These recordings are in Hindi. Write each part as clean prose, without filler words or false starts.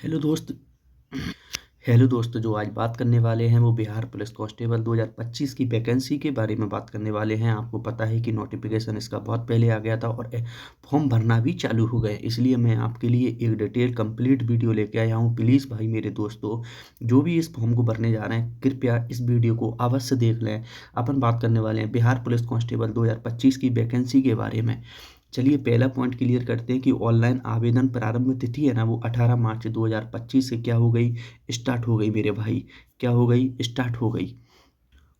हेलो दोस्त। हेलो दोस्तों, जो आज बात करने वाले हैं वो बिहार पुलिस कांस्टेबल 2025 की वैकेंसी के बारे में बात करने वाले हैं। आपको पता है कि नोटिफिकेशन इसका बहुत पहले आ गया था और फॉर्म भरना भी चालू हो गए, इसलिए मैं आपके लिए एक डिटेल कंप्लीट वीडियो लेके आया हूँ। प्लीज़ भाई मेरे दोस्तों, जो भी इस फॉर्म को भरने जा रहे हैं, कृपया इस वीडियो को अवश्य देख लें। अपन बात करने वाले हैं बिहार पुलिस कांस्टेबल 2025 की वैकेंसी के बारे में। चलिए पहला पॉइंट क्लियर करते हैं कि ऑनलाइन आवेदन प्रारंभ तिथि है ना, वो 18 मार्च 2025 से क्या हो गई, स्टार्ट हो गई मेरे भाई। क्या हो गई, स्टार्ट हो गई।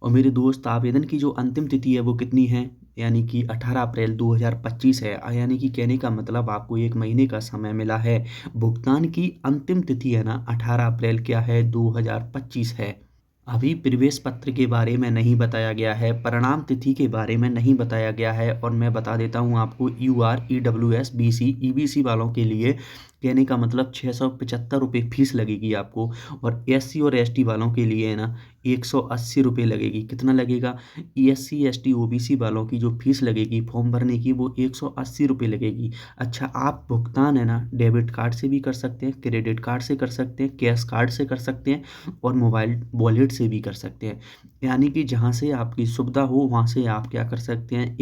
और मेरे दोस्त, आवेदन की जो अंतिम तिथि है वो कितनी है, यानी कि 18 अप्रैल 2025 है। यानी कि कहने का मतलब आपको 1 महीने का समय मिला है। भुगतान की अंतिम तिथि है ना 18 अप्रैल क्या है, 2025 है। अभी प्रवेश पत्र के बारे में नहीं बताया गया है, परिणाम तिथि के बारे में नहीं बताया गया है। और मैं बता देता हूँ आपको, UR EWS BC EBC वालों के लिए कहने का मतलब 675 रुपये फीस लगेगी आपको। और SC और ST वालों के लिए है ना 180 रुपये लगेगी। कितना लगेगा, SC ST OBC वालों की जो फीस लगेगी फॉर्म भरने की वो 180 रुपये लगेगी। अच्छा, आप भुगतान है ना डेबिट कार्ड से भी कर सकते हैं, क्रेडिट कार्ड से कर सकते हैं, कैश कार्ड से कर सकते हैं और मोबाइल वॉलेट से भी कर सकते हैं। यानी कि जहाँ से आपकी सुविधा हो वहाँ से आप क्या कर सकते हैं,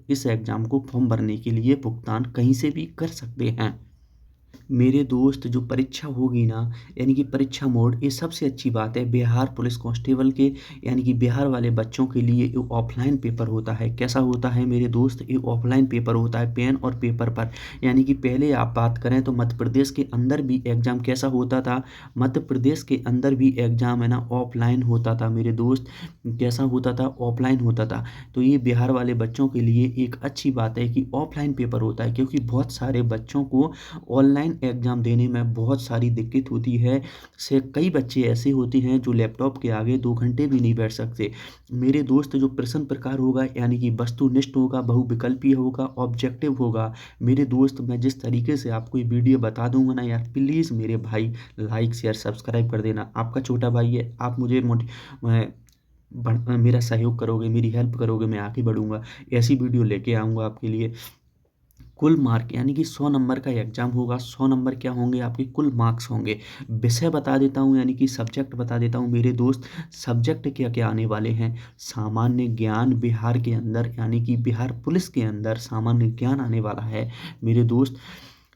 इस एग्ज़ाम को फॉर्म भरने के लिए भुगतान कहीं से भी कर सकते हैं। मेरे दोस्त, जो परीक्षा होगी ना, यानी कि परीक्षा मोड, ये सबसे अच्छी बात है बिहार पुलिस कांस्टेबल के, यानी कि बिहार वाले बच्चों के लिए ये ऑफलाइन पेपर होता है। कैसा होता है मेरे दोस्त, ये ऑफलाइन पेपर होता है, पेन और पेपर पर। यानी कि पहले आप बात करें तो मध्य प्रदेश के अंदर भी एग्ज़ाम कैसा होता था, मध्य प्रदेश के अंदर भी एग्ज़ाम है ना ऑफलाइन होता था मेरे दोस्त। कैसा होता था, ऑफलाइन होता था। तो ये बिहार वाले बच्चों के लिए एक अच्छी बात है कि ऑफलाइन पेपर होता है, क्योंकि बहुत सारे बच्चों को ऑनलाइन एग्ज़ाम देने में बहुत सारी दिक्कत होती है। से कई बच्चे ऐसे होते हैं जो लैपटॉप के आगे 2 घंटे भी नहीं बैठ सकते। मेरे दोस्त, जो प्रश्न प्रकार होगा यानी कि वस्तुनिष्ठ होगा, बहुविकल्पीय होगा, ऑब्जेक्टिव होगा। मेरे दोस्त, मैं जिस तरीके से आपको ये वीडियो बता दूंगा ना यार, प्लीज़ मेरे भाई लाइक शेयर सब्सक्राइब कर देना। आपका छोटा भाई है, आप मुझे मेरा सहयोग करोगे, मेरी हेल्प करोगे, मैं आगे बढ़ूंगा। ऐसी वीडियो लेके आऊँगा आपके लिए। कुल मार्क, यानी कि 100 नंबर का एग्जाम होगा। 100 नंबर क्या होंगे, आपके कुल मार्क्स होंगे। विषय बता देता हूँ, यानी कि सब्जेक्ट बता देता हूँ मेरे दोस्त। सब्जेक्ट क्या क्या आने वाले हैं, सामान्य ज्ञान बिहार के अंदर, यानी कि बिहार पुलिस के अंदर सामान्य ज्ञान आने वाला है मेरे दोस्त।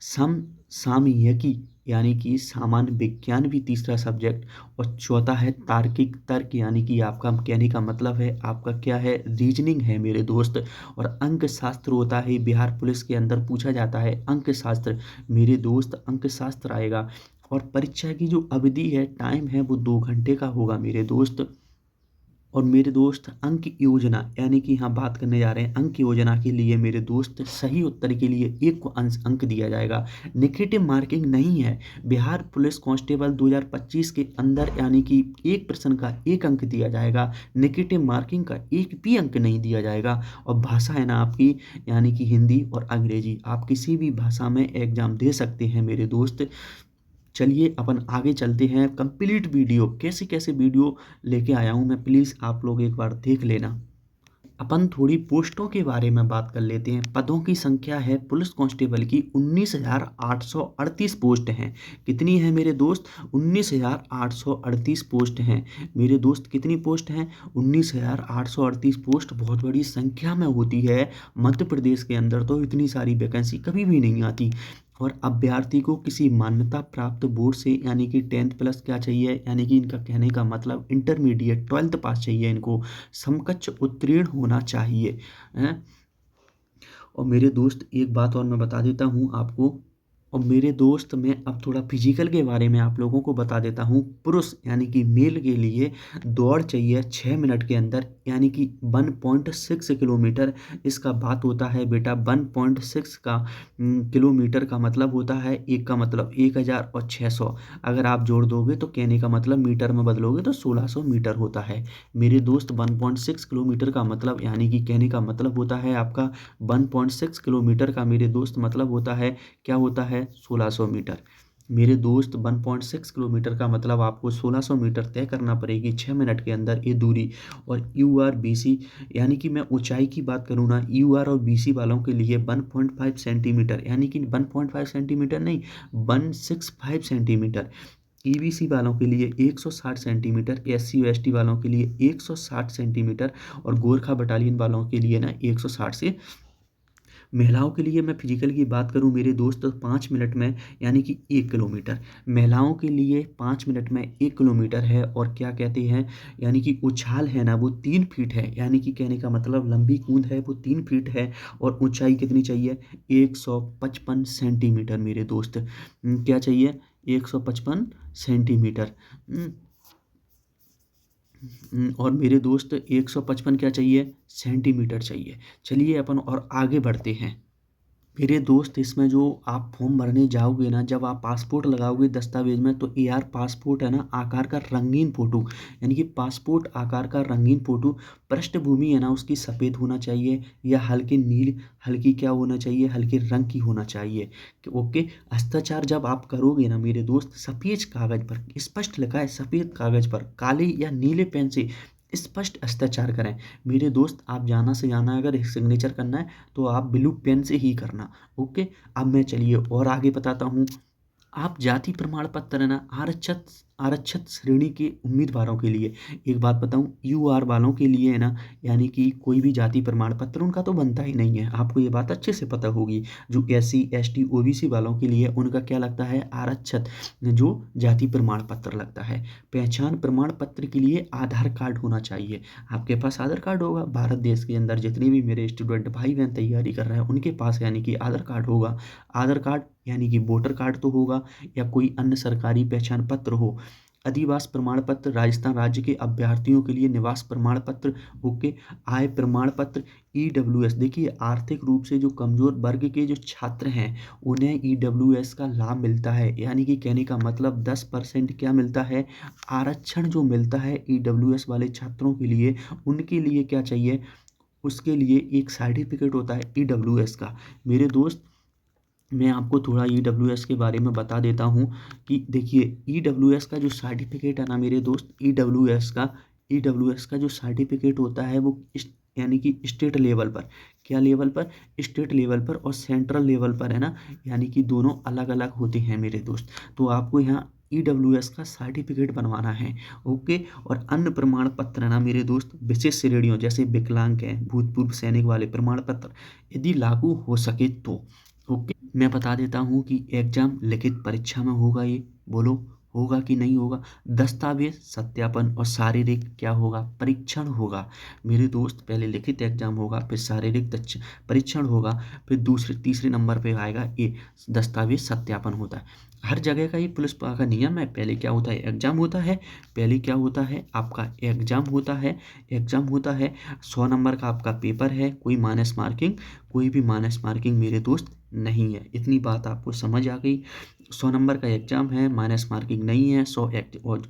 सम सामयिकी, यानी कि सामान्य विज्ञान भी तीसरा सब्जेक्ट। और चौथा है तार्किक तर्क, यानी कि आपका कहने का मतलब है आपका क्या है, रीजनिंग है मेरे दोस्त। और अंक शास्त्र होता है, बिहार पुलिस के अंदर पूछा जाता है अंक शास्त्र मेरे दोस्त, अंक शास्त्र आएगा। और परीक्षा की जो अवधि है, टाइम है, वो 2 घंटे का होगा मेरे दोस्त। और मेरे दोस्त, अंक योजना, यानी कि यहाँ बात करने जा रहे हैं अंक योजना के लिए मेरे दोस्त, सही उत्तर के लिए 1 अंक दिया जाएगा। नेगेटिव मार्किंग नहीं है बिहार पुलिस कांस्टेबल 2025 के अंदर, यानी कि एक प्रश्न का 1 अंक दिया जाएगा। नेगेटिव मार्किंग का एक भी अंक नहीं दिया जाएगा। और भाषा है ना आपकी, यानी कि हिंदी और अंग्रेजी, आप किसी भी भाषा में एग्जाम दे सकते हैं मेरे दोस्त। चलिए अपन आगे चलते हैं। कंप्लीट वीडियो, कैसे कैसे वीडियो लेके आया हूँ मैं, प्लीज़ आप लोग एक बार देख लेना। अपन थोड़ी पोस्टों के बारे में बात कर लेते हैं। पदों की संख्या है पुलिस कांस्टेबल की 19,838 पोस्ट हैं। कितनी है मेरे दोस्त, 19,838 पोस्ट हैं मेरे दोस्त। कितनी पोस्ट हैं, 19,838 पोस्ट। बहुत बड़ी संख्या में होती है। मध्य प्रदेश के अंदर तो इतनी सारी वैकेंसी कभी भी नहीं आती। और अभ्यर्थी को किसी मान्यता प्राप्त बोर्ड से, यानी कि 10th+ क्या चाहिए, यानी कि इनका कहने का मतलब इंटरमीडिएट 12th पास चाहिए इनको, समकक्ष उत्तीर्ण होना चाहिए हैं। और मेरे दोस्त, एक बात और मैं बता देता हूँ आपको। और मेरे दोस्त, मैं अब थोड़ा फिजिकल के बारे में आप लोगों को बता देता हूँ। पुरुष यानी कि मेल के लिए दौड़ चाहिए 6 मिनट के अंदर, यानी कि 1.6 किलोमीटर। इसका बात होता है बेटा 1.6 का किलोमीटर का मतलब होता है, एक का मतलब 1000 और 600 अगर आप जोड़ दोगे तो कहने का मतलब मीटर में बदलोगे तो 1600 मीटर होता है मेरे दोस्त। 1.6 किलोमीटर का मतलब, यानी कि कहने का मतलब होता है आपका 1.6 किलोमीटर का मेरे दोस्त मतलब होता है, क्या होता है, 1600 मीटर। मेरे दोस्त 1.6 किलोमीटर का मतलब आपको 1600 मीटर तय करना पड़ेगी 6 मिनट के अंदर ये दूरी। और यू आर बी सी, यानी कि मैं ऊंचाई की बात करूँ ना, यू आर और बी सी वालों के लिए 1.5 सेंटीमीटर, यानी कि 1.5 सेंटीमीटर नहीं, 165 सेंटीमीटर। ईबीसी वालों के लिए 160 centimetre, S C S T वालों के लिए 160 सेंटीमीटर, और गोरखा बटालियन वालों के लिए ना 160 से। महिलाओं के लिए मैं फिजिकल की बात करूं मेरे दोस्त, तो 5 मिनट में, यानी कि 1 किलोमीटर। महिलाओं के लिए 5 मिनट में 1 किलोमीटर है। और क्या कहते हैं, यानी कि उछाल है ना वो 3 फीट है, यानी कि कहने का मतलब लंबी कूद है वो 3 फीट है। और ऊंचाई कितनी चाहिए, 155 सेंटीमीटर मेरे दोस्त। क्या चाहिए, 155 सेंटीमीटर। और मेरे दोस्त 155 क्या चाहिए, सेंटीमीटर चाहिए। चलिए अपन और आगे बढ़ते हैं मेरे दोस्त। इसमें जो आप फॉर्म भरने जाओगे ना, जब आप पासपोर्ट लगाओगे दस्तावेज में, तो ए आर पासपोर्ट है ना आकार का रंगीन फोटो, यानी कि पासपोर्ट आकार का रंगीन फोटो। पृष्ठभूमि है ना उसकी सफ़ेद होना चाहिए, या हल्के नील, हल्की क्या होना चाहिए, हल्के रंग की होना चाहिए। ओके। हस्ताक्षर जब आप करोगे ना मेरे दोस्त, सफ़ेद कागज़ पर, स्पष्ट लिखा है सफ़ेद कागज़ पर, काले या नीले पेन से स्पष्ट हस्ताक्षर करें। मेरे दोस्त आप जाना से जाना, अगर सिग्नेचर करना है तो आप ब्लू पेन से ही करना। ओके। अब मैं चलिए और आगे बताता हूँ। आप जाति प्रमाण पत्र है ना आरक्षित आरक्षित श्रेणी के उम्मीदवारों के लिए, एक बात बताऊं, यू आर वालों के लिए है ना, यानी कि कोई भी जाति प्रमाण पत्र उनका तो बनता ही नहीं है, आपको ये बात अच्छे से पता होगी। जो S C S T O B C वालों के लिए उनका क्या लगता है, आरक्षित जो जाति प्रमाण पत्र लगता है। पहचान प्रमाण पत्र के लिए आधार कार्ड होना चाहिए। आपके पास आधार कार्ड होगा, भारत देश के अंदर जितने भी मेरे स्टूडेंट भाई बहन तैयारी कर रहे हैं उनके पास यानी कि आधार कार्ड होगा। आधार कार्ड यानी कि वोटर कार्ड तो होगा, या कोई अन्य सरकारी पहचान पत्र हो। अधिवास प्रमाण पत्र, राजस्थान राज्य के अभ्यर्थियों के लिए निवास प्रमाण पत्र। ओके। आय प्रमाण पत्र, ईडब्ल्यूएस, देखिए आर्थिक रूप से जो कमजोर वर्ग के जो छात्र हैं उन्हें ईडब्ल्यूएस का लाभ मिलता है, यानी कि कहने का मतलब 10% क्या मिलता है, आरक्षण जो मिलता है ईडब्ल्यूएस वाले छात्रों के लिए। उनके लिए क्या चाहिए, उसके लिए एक सर्टिफिकेट होता है ईडब्ल्यूएस का। मेरे दोस्त मैं आपको थोड़ा ईडब्ल्यूएस के बारे में बता देता हूँ कि देखिए ईडब्ल्यूएस का जो सर्टिफिकेट है ना मेरे दोस्त, ईडब्ल्यूएस का जो सर्टिफिकेट होता है वो यानी कि स्टेट लेवल पर, क्या लेवल पर, स्टेट लेवल पर और सेंट्रल लेवल पर है ना, यानी कि दोनों अलग अलग होते हैं मेरे दोस्त। तो आपको यहाँ ईडब्ल्यूएस का सर्टिफिकेट बनवाना है। ओके। और अन्य प्रमाण पत्र है ना मेरे दोस्त, विशेष श्रेणियों जैसे विकलांग हैं, भूतपूर्व सैनिक वाले प्रमाण पत्र यदि लागू हो सके तो। ओके। मैं बता देता हूँ कि एग्जाम लिखित परीक्षा में होगा, ये बोलो होगा कि नहीं होगा। दस्तावेज सत्यापन और शारीरिक क्या होगा, परीक्षण होगा। मेरे दोस्त पहले लिखित एग्जाम होगा, फिर शारीरिक परीक्षण होगा, फिर दूसरे तीसरे नंबर पे आएगा ये दस्तावेज सत्यापन होता है। हर जगह का ये पुलिस का नियम है। पहले क्या होता है, एग्जाम होता है। पहले क्या होता है, आपका एग्जाम होता है। एग्जाम होता है 100 नंबर का आपका पेपर है, कोई माइनस मार्किंग, कोई भी माइनस मार्किंग मेरे दोस्त नहीं है। इतनी बात आपको समझ आ गई। 100 नंबर का एग्जाम है, माइनस मार्किंग नहीं है, 100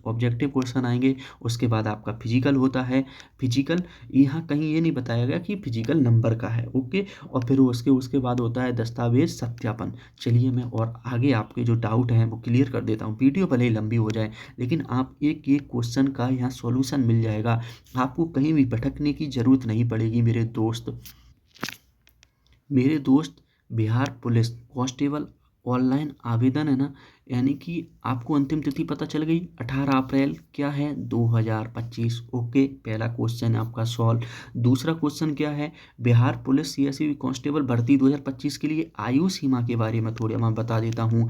ऑब्जेक्टिव क्वेश्चन आएंगे। उसके बाद आपका फिजिकल होता है। फिजिकल यहाँ कहीं ये नहीं बताया गया कि फिजिकल नंबर का है। ओके। और फिर उसके उसके बाद होता है दस्तावेज सत्यापन। चलिए मैं और आगे आपके जो डाउट हैं वो क्लियर कर देता हूँ। वीडियो भले ही लंबी हो जाए, लेकिन आप एक एक क्वेश्चन का यहाँ सॉल्यूशन मिल जाएगा, आपको कहीं भी भटकने की ज़रूरत नहीं पड़ेगी मेरे दोस्त। मेरे दोस्त बिहार पुलिस कांस्टेबल ऑनलाइन आवेदन है ना, यानी कि आपको अंतिम तिथि पता चल गई 18 अप्रैल क्या है, 2025। ओके। पहला क्वेश्चन आपका सॉल्व। दूसरा क्वेश्चन क्या है, बिहार पुलिस सीएससी कांस्टेबल भर्ती 2025 के लिए आयु सीमा के बारे में थोड़ा मैं बता देता हूँ।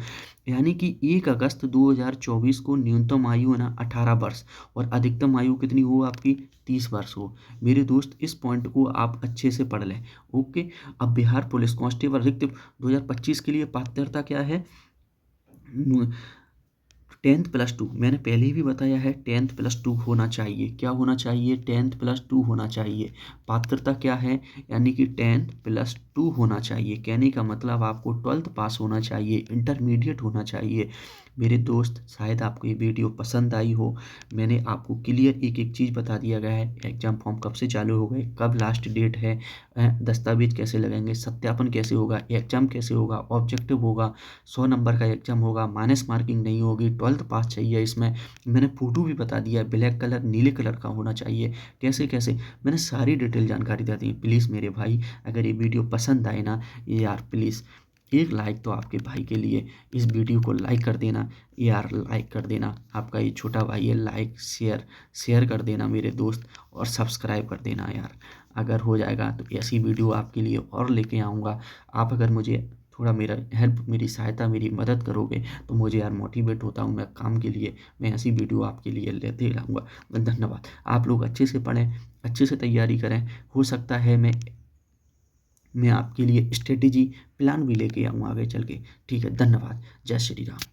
यानी कि 1 अगस्त 2024 को न्यूनतम आयु है ना 18 वर्ष, और अधिकतम आयु कितनी हो आपकी, 30 वर्ष हो। मेरे दोस्त इस पॉइंट को आप अच्छे से पढ़ लें। ओके। अब बिहार पुलिस कांस्टेबल रिक्त 2025 के लिए पात्रता क्या है, 10th+2, मैंने पहले ही भी बताया है 10th+2 होना चाहिए। क्या होना चाहिए, 10th+2 होना चाहिए। पात्रता क्या है, यानी कि 10th+2 होना चाहिए। कहने का मतलब आपको 12th पास होना चाहिए, इंटरमीडिएट होना चाहिए। मेरे दोस्त शायद आपको ये वीडियो पसंद आई हो। मैंने आपको क्लियर एक एक चीज़ बता दिया गया है। एग्ज़ाम फॉर्म कब से चालू हो गए, कब लास्ट डेट है, दस्तावेज कैसे लगेंगे, सत्यापन कैसे होगा, एग्जाम कैसे होगा, ऑब्जेक्टिव होगा, 100 नंबर का एग्जाम होगा, माइनस मार्किंग नहीं होगी, 12th पास चाहिए। इसमें मैंने फ़ोटो भी बता दिया है, ब्लैक कलर नीले कलर का होना चाहिए, कैसे कैसे मैंने सारी डिटेल जानकारी दे दी। प्लीज़ मेरे भाई, अगर ये वीडियो पसंद आए ना यार, प्लीज़ एक लाइक तो आपके भाई के लिए इस वीडियो को लाइक कर देना यार, लाइक कर देना। आपका ये छोटा भाई है, लाइक शेयर कर देना मेरे दोस्त, और सब्सक्राइब कर देना यार। अगर हो जाएगा तो ऐसी वीडियो आपके लिए और लेके आऊँगा। आप अगर मुझे थोड़ा मेरा हेल्प, मेरी सहायता, मेरी मदद करोगे तो मुझे यार मोटिवेट होता हूँ मैं काम के लिए। मैं ऐसी वीडियो आपके लिए लेते रहूँगा। धन्यवाद। आप लोग अच्छे से पढ़ें, अच्छे से तैयारी करें। हो सकता है मैं आपके लिए स्ट्रेटेजी प्लान भी लेके आऊँ आगे चल के। ठीक है, धन्यवाद। जय श्री राम।